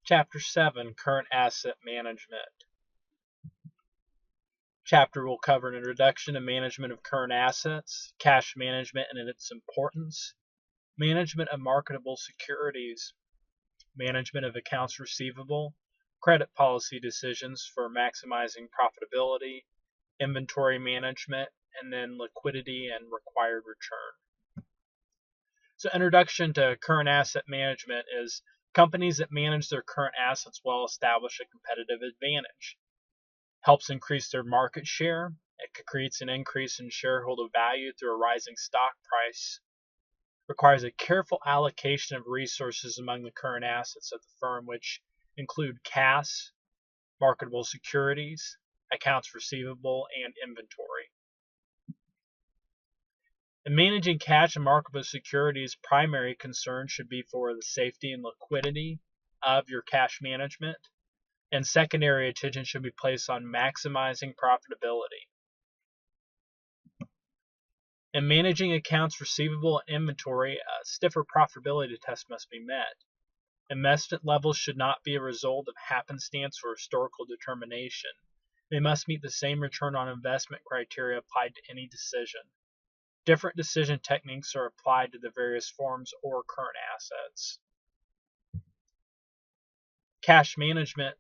Chapter 7, Current Asset Management. Chapter will cover an introduction to management of current assets, cash management and its importance, management of marketable securities, management of accounts receivable, credit policy decisions for maximizing profitability, inventory management, and then liquidity and required return. So introduction to current asset management is companies that manage their current assets well establish a competitive advantage. Helps increase their market share. It creates an increase in shareholder value through a rising stock price. Requires a careful allocation of resources among the current assets of the firm, which include cash, marketable securities, accounts receivable, and inventory. In managing cash and marketable securities, primary concern should be for the safety and liquidity of your cash management, and secondary attention should be placed on maximizing profitability. In managing accounts receivable and inventory, a stiffer profitability test must be met. Investment levels should not be a result of happenstance or historical determination. They must meet the same return on investment criteria applied to any decision. Different decision techniques are applied to the various forms or current assets. Cash management.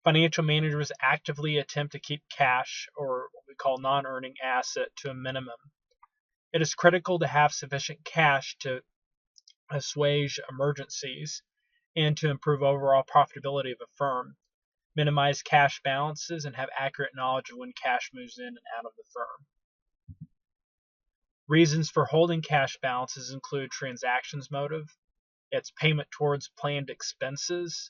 Financial managers actively attempt to keep cash, or what we call non-earning asset, to a minimum. It is critical to have sufficient cash to assuage emergencies and to improve overall profitability of a firm, minimize cash balances, and have accurate knowledge of when cash moves in and out of the firm. Reasons for holding cash balances include transactions motive, its payment towards planned expenses,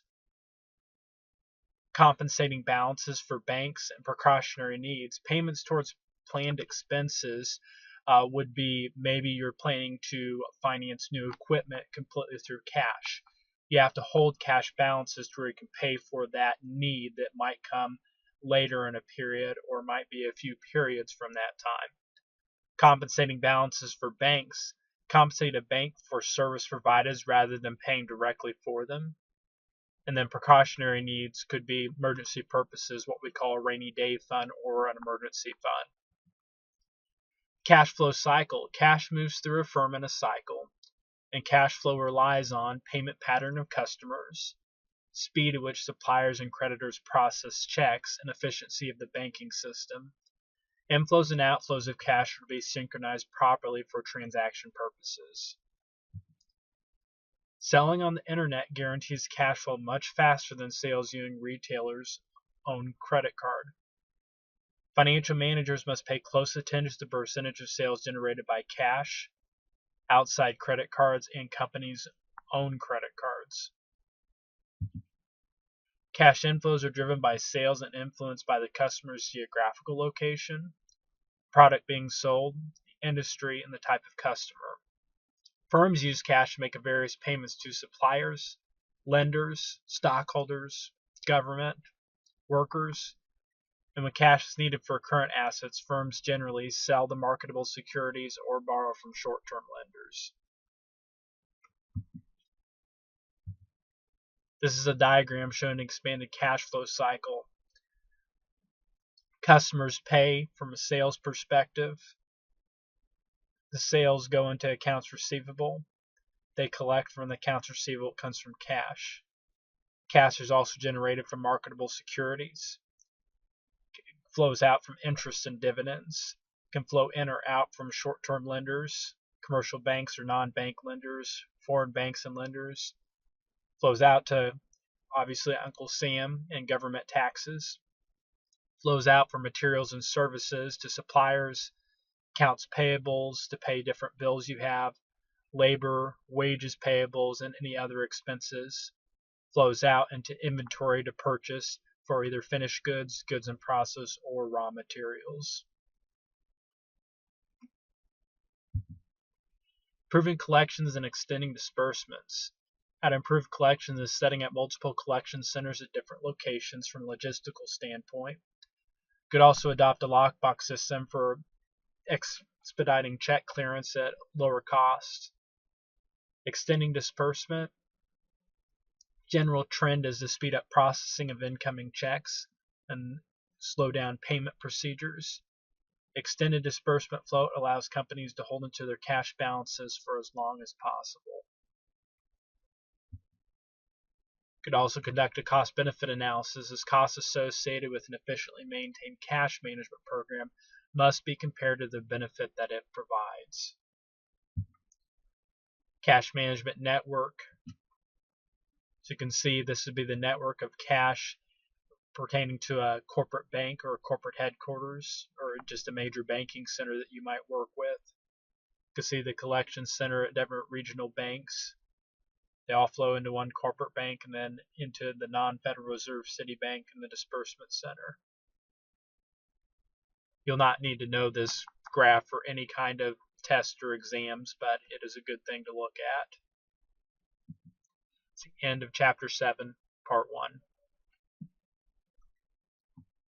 compensating balances for banks, and precautionary needs. Payments towards planned expenses would be maybe you're planning to finance new equipment completely through cash. You have to hold cash balances to where you can pay for that need that might come later in a period or might be a few periods from that time. Compensating balances for banks. Compensate a bank for service provided rather than paying directly for them. And then precautionary needs could be emergency purposes, what we call a rainy day fund or an emergency fund. Cash flow cycle. Cash moves through a firm in a cycle, and cash flow relies on payment pattern of customers, speed at which suppliers and creditors process checks, and efficiency of the banking system. Inflows and outflows of cash should be synchronized properly for transaction purposes. Selling on the internet guarantees cash flow much faster than sales using retailers' own credit card. Financial managers must pay close attention to the percentage of sales generated by cash, outside credit cards, and companies' own credit cards. Cash inflows are driven by sales and influenced by the customer's geographical location, product being sold, the industry, and the type of customer. Firms use cash to make various payments to suppliers, lenders, stockholders, government, workers, and when cash is needed for current assets, firms generally sell the marketable securities or borrow from short-term lenders. This is a diagram showing an expanded cash flow cycle. Customers pay from a sales perspective. The sales go into accounts receivable. They collect from the accounts receivable. It comes from cash. Cash is also generated from marketable securities. Flows out from interest and dividends. Can flow in or out from short-term lenders, commercial banks or non-bank lenders, foreign banks and lenders. Flows out to, obviously, Uncle Sam and government taxes. Flows out from materials and services to suppliers, accounts payables to pay different bills you have, labor, wages payables, and any other expenses. Flows out into inventory to purchase for either finished goods, goods in process, or raw materials. Improving collections and extending disbursements. How to improve collections is setting up multiple collection centers at different locations from a logistical standpoint. Could also adopt a lockbox system for expediting check clearance at lower cost. Extending disbursement. General trend is to speed up processing of incoming checks and slow down payment procedures. Extended disbursement float allows companies to hold onto their cash balances for as long as possible. Could also conduct a cost-benefit analysis, as costs associated with an efficiently maintained cash management program must be compared to the benefit that it provides. Cash management network. So you can see this would be the network of cash pertaining to a corporate bank or a corporate headquarters or just a major banking center that you might work with. You can see the collection center at different regional banks. They all flow into one corporate bank and then into the non-Federal Reserve Citibank and the disbursement center. You'll not need to know this graph for any kind of test or exams, but it is a good thing to look at. It's the end of Chapter 7, Part 1.